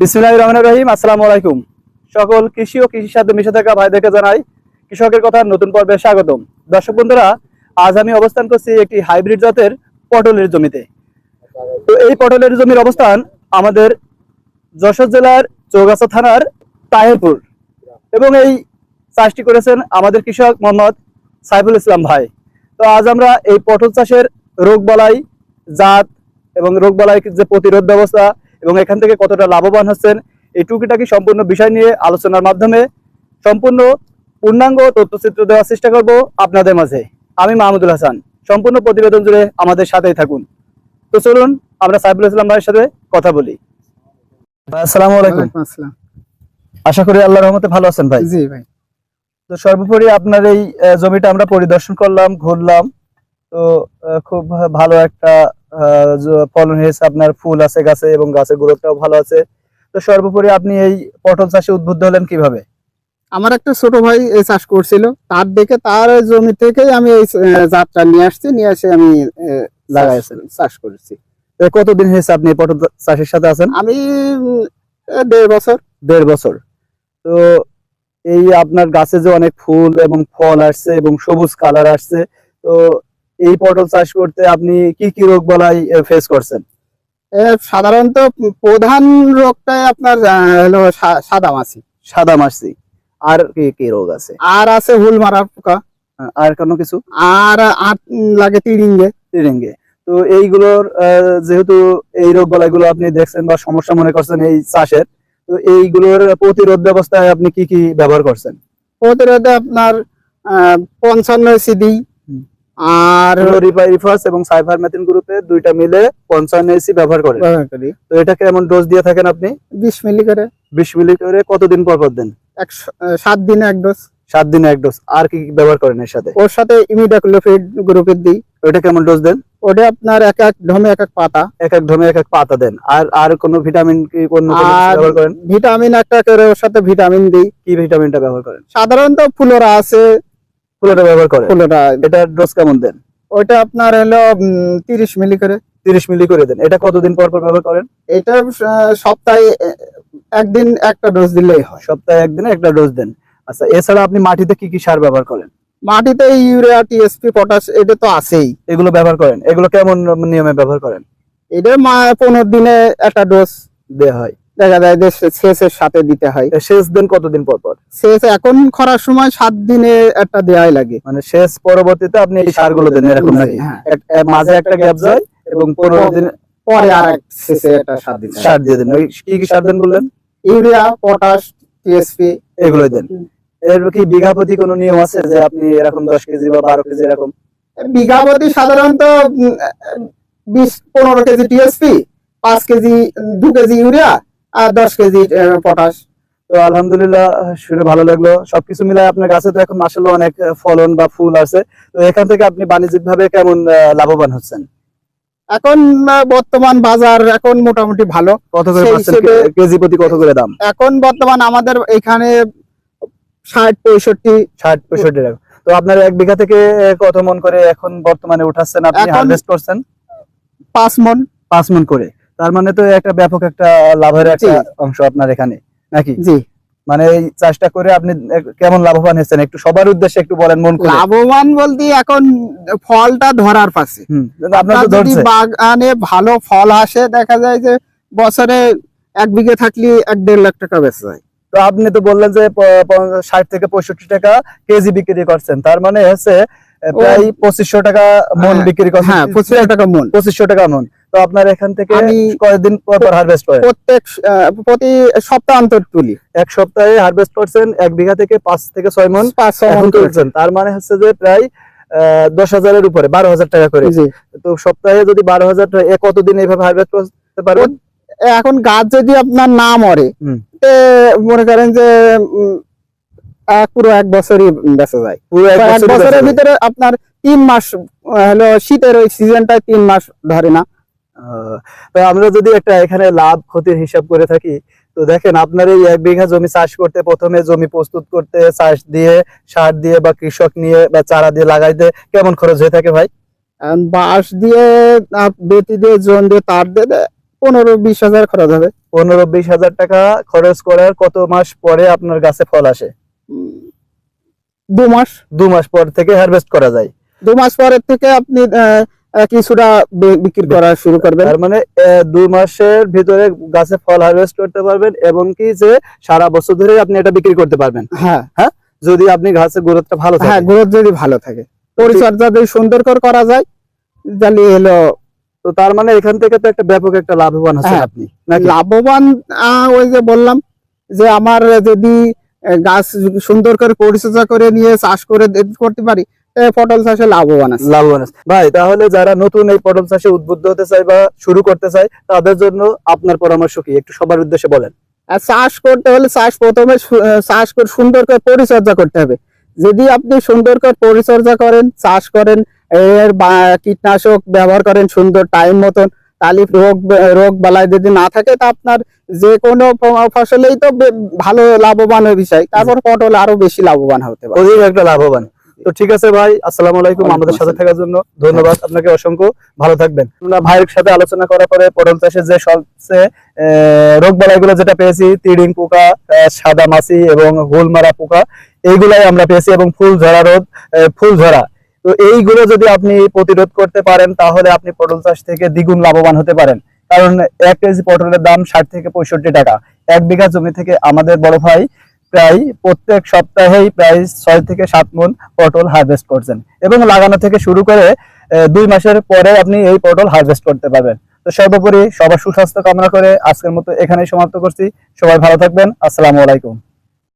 বিসমিল্লাহির রহমানির রহিম। আসসালামু আলাইকুম। সকল কৃষি ও কৃষির সাথে মিশে থাকা ভাইদেরকে জানাই কৃষকের কথা নতুন পর্বে স্বাগতম। দর্শক বন্ধুরা, আজ আমি অবস্থান করছি একটি হাইব্রিড জাতের পটলের জমিতে। তো এই পটলের জমির অবস্থান আমাদের যশোর জেলার চৌগাছা থানার তাহিরপুর, এবং এই চাষটি করেছেন আমাদের কৃষক মোহাম্মদ সাইফুল ইসলাম ভাই। তো আজ আমরা এই পটল চাষের রোগবালাই জাত এবং রোগবালাই যে প্রতিরোধ ব্যবস্থা এবং এখান থেকে কতটা লাভবান হচ্ছেন এই টুকিটাকি সম্পূর্ণ বিষয় নিয়ে আলোচনার মাধ্যমে সম্পূর্ণ পূর্ণাঙ্গ তথ্যচিত্র দেওয়ার চেষ্টা করব আপনাদের মাঝে। আমি মাহমুদুল হাসান। সম্পূর্ণ প্রতিবেদন জুড়ে আমাদের সাথেই থাকুন। তো চলুন আমরা সাইফুল ইসলাম ভাইয়ের সাথে কথা বলি। আসসালামু আলাইকুম। আশা করি আল্লাহর রহমতে ভালো আছেন ভাই। জি ভাই। তো সর্বোপরি আপনার এই জমিটা আমরা পরিদর্শন করলাম, ঘুরলাম। তো খুব ভালো একটা ফলন হয়েছে, আপনার ফুল আছে গাছে এবং গাছের গ্রোথটাও ভালো আছে। তো সর্বোপরি আপনি এই পটল চাষে উদ্বুদ্ধ হলেন কিভাবে? আমার একটা ছোট ভাই এই চাষ করছিল, তার দেখে তার জমি থেকে আমি এই জাতটা নিয়ে আসছি, নিয়ে এসে আমি লাগাইছেন, চাষ করেছি। তো কতদিন হয়েছে আপনি এই পটল চাষের সাথে আছেন? আমি 1.5 বছর। 1.5 বছর। তো এই আপনার গাছে যে অনেক ফুল এবং ফল আসছে এবং সবুজ কালার আসছে, তো এই পটল চাষ করতে আপনি কি কি রোগ বালাই ফেস করছেন? সাধারণত প্রধান রোগটাই আপনার হলো সাদা মাছি। সাদা মাছি। আর কি কি রোগ আছে? আর আছে হুল মারা পোকা। আর কোনো কিছু? আর আট লাগে তিড়িঙ্গে। তিরিঙ্গে। তো এইগুলোর যেহেতু এই রোগ বালাইগুলো আপনি দেখছেন বা সমস্যা মনে করছেন এই চাষের, তো এইগুলোর প্রতিরোধ ব্যবস্থায় আপনি কি কি ব্যবহার করছেন? প্রতিরোধে আপনার 55 সিডি আর রিফাস এবং সাইফারমেথিন গ্রুপে দুইটা মিলে 55 এসি ব্যবহার করেন। ব্যবহার করি। তো এটা কেমন ডোজ দিয়ে থাকেন আপনি? 20 মিলি করে। 20 মিলি করে কতদিন পর পর দেন? 7 দিনে এক ডোজ। 7 দিনে এক ডোজ। আর কি কি ব্যবহার করেন এর সাথে? ওর সাথে ইমিডাক্লোপিড গ্রুপের দিই। ওটা কেমন ডোজ দেন? ওটা আপনার এক এক ঢমে এক এক পাতা। এক এক ঢমে এক এক পাতা দেন। আর কোন ভিটামিন কি কোন ব্যবহার করেন? ভিটামিন একটা করে ওর সাথে ভিটামিন দিই। কি ভিটামিনটা ব্যবহার করেন? সাধারণত ফুলোরা আছে, ফুলোটা ব্যবহার করেন। ফুলোরা এটার ডোজ কেমন দেন? ওটা আপনার হলো 30 মিলি করে। 30 মিলি করে দেন। এটা কতদিন পর পর ব্যবহার করেন? এটা সপ্তাহে একদিন একটা ডোজ দিলেই হয়। সপ্তাহে একদিনে একটা ডোজ দেন। আচ্ছা, এছাড়া আপনি মাটিতে কি কি সার ব্যবহার করেন? মাটিতে ইউরিয়া, টিএসপি, পটাশ এটা তো আছেই। এগুলো ব্যবহার করেন? এগুলো কেমন নিয়মে ব্যবহার করেন? এটা 15 দিনে একটা ডোজ দেয়া হয়। দেখা যায় যে সেচের সাথে দিতে হয়। সেচ দেন কতদিন পর পর? সেচ এখন খরার সময় 7 দিনে একটা দেওয়াই লাগে। মানে সেচ পরবর্তীতে আপনি এই সারগুলো দেন এরকম নাকি? হ্যাঁ। মাঝে একটা গ্যাপ যায় এবং 15 দিন পরে আরেক সেচে একটা সার দিতে হয়। সার দিয়ে দেন। ওই কি কি সার দেন বললেন? ইউরিয়া, পটাশ, টিএসপি এগুলো দেন। এর কি বিঘা প্রতি কোনো নিয়ম আছে যে আপনি এরকম 10 কেজি বা 12 কেজি এরকম? বিঘা প্রতি সাধারণত 20-15 KG TSP, 5 KG 2 KG urea আর 10 কেজি পটাশ। তো আলহামদুলিল্লাহ, শুনে ভালো লাগলো। সবকিছু মিলায় আপনার গাছে তো এখন মাশাআল্লাহ অনেক ফলন বা ফুল আছে। তো এখান থেকে আপনি বাণিজ্যিক ভাবে কেমন লাভবান হচ্ছেন? এখন বর্তমান বাজার এখন মোটামুটি ভালো। কত করে সেই পাচ্ছেন? হিসেবে- কেজি প্রতি কত করে দাম? এখন বর্তমান আমাদের এখানে 60-65। 60-65 টাকা। তো আপনার 1 বিঘা থেকে কত মন করে এখন বর্তমানে উঠাচ্ছেন আপনি, এখন- হারভেস্ট করছেন? 5 মন। 5 মন করে। তার মানে তো একটা ব্যাপক একটা লাভের একটা জি। অংশ আপনার এখানে নাকি? জি। মানে এই চাষটা করে আপনি কেমন লাভবান হচ্ছেন একটু সবার উদ্দেশ্যে একটু বলেন মন খুলে। লাভবান বলতে এখন ফলটা ধরার পাশে। আপনার তো যদি ধরছে। বাগানে ভালো ফল আসে, দেখা যায় যে বছরে 1 বিঘে থাকলে 1-1.5 লাখ টাকা বেচা যায়। তো আপনি তো বললেন যে 60 থেকে 65 টাকা কেজি বিক্রি করছেন, তার মানে হচ্ছে প্রায় 2500 টাকা মন বিক্রি করছেন। হ্যাঁ, 2500 টাকা মন। 2500 টাকা মন। তো আপনার এখান থেকে আমি কয়দিন পর পর হারভেস্ট করেন? প্রতি সপ্তাহ অন্তর তুলি। এক সপ্তাহে হারভেস্ট করছেন 1 বিঘা থেকে 5 থেকে 6 মন 5-6 এখন মন তুলছেন। তার মানে হচ্ছে যে প্রায় 10,000 এর উপরে, 12,000 টাকা করে। জি। তো সপ্তাহে যদি 12,000 টাকা, কতদিন এইভাবে হারভেস্ট করতে পারবেন? এখন গাছ যদি আপনার না মরে, মনে করেন যে পুরো 1 বছরই বেঁচে যায়। পুরো 1 এক বছরের ভিতরে আপনার 3 মাস হলো, শীতের ওই সিজনটায় 3 মাস ধরে না। তো আমরা যদি একটা এখানে লাভ ক্ষতির হিসাব করে থাকি, তো দেখেন আপনার এই 1 বিঘা জমি চাষ করতে প্রথমে জমি প্রস্তুত করতে, চাষ দিয়ে, সার দিয়ে বা কৃষক নিয়ে বা চারা দিয়ে লাগাইতে কেমন খরচ হয়ে থাকে ভাই? বাঁশ দিয়ে, বেতি দিয়ে, জন দিয়ে, তার দিয়ে 15-20 হাজার খরচ হবে। 15-20 হাজার টাকা খরচ করার কত মাস পরে আপনার গাছে ফল আসে? 2 মাস। 2 মাস পর থেকে হারভেস্ট করা যায়। 2 মাস পরের থেকে আপনি কিছুটা বিক্রি করা শুরু করবেন। তার মানে 2 মাসের ভিতরে গাছে ফল হারভেস্ট করতে পারবেন, এবং কি যে সারা বছর ধরে আপনি এটা বিক্রি করতে পারবেন। হ্যাঁ, যদি আপনি গাছের গ্রোথটা ভালো থাকে। হ্যাঁ, গ্রোথ যদি ভালো থাকে, পরিচর্যা যদি সুন্দর করে করা যায়, তাহলে হলো। তো তার মানে এখান থেকে তো একটা ব্যাপক একটা লাভবান হচ্ছেন হ্যাঁ, আপনি নাকি? লাভবান ওই যে বললাম যে আমার যদি গাছ সুন্দর করে পরিচর্যা করে নিয়ে চাষ করে করতে পারি, পটল চাষে লাভবান আছে। লাভবান আছে। ভাই, তাহলে যারা নতুন এই পটল চাষে উদ্বুদ্ধ হতে চায় বা শুরু করতে চায়, তাদের জন্য আপনার পরামর্শ কি, একটু সবার উদ্দেশ্যে বলেন। আর চাষ করতে হলে প্রথমে চাষ করে সুন্দর করে পরিচর্যা করতে হবে। যদি আপনি সুন্দর করে পরিচর্যা করেন, চাষ করেন, কীটনাশক ব্যবহার করেন সুন্দর টাইম মতন, তাহলে রোগ বালাই যদি না থাকে, তা আপনার যে কোনো ফসলেই তো ভালো লাভবানের বিষয়। তারপর পটল আরো বেশি লাভবান হতে পারে, অধিক একটা লাভবান। তো ঠিক আছে ভাই, আসসালামু আলাইকুম। ওয়ালাইকুম আমাদের সাথে আসসালাম। থাকার জন্য ধন্যবাদ, আপনাকে অসংখ্য। ভালো থাকবেন। আমরা ভাইয়ের সাথে আলোচনা করার পরে পটল চাষে যে সবচেয়ে রোগ বালাইগুলো যেটা পেয়েছি, তিড়িং পোকা, সাদা মাছি এবং গোলমারা পোকা, এইগুলাই আমরা পেয়েছি, এবং ফুল ঝরা রোগ, ফুল ঝরা। তো এইগুলো যদি আপনি প্রতিরোধ করতে পারেন, তাহলে আপনি পটল চাষ থেকে দ্বিগুণ লাভবান হতে পারেন। কারণ 1 কেজি পটলের দাম 60 থেকে 65 টাকা। 1 বিঘা জমি থেকে আমাদের বড় ভাই প্রায় প্রত্যেক সপ্তাহেই প্রায় 6 থেকে 7 মণ পটল হারভেস্ট করছেন, এবং লাগানো থেকে শুরু করে 2 মাসের পরে আপনি এই পটল হারভেস্ট করতে পারবেন। তো সর্বোপরি সবার সুস্বাস্থ্য কামনা করে আজকের মতো এখানেই সমাপ্ত করছি। সবাই ভালো থাকবেন। আসসালামু আলাইকুম।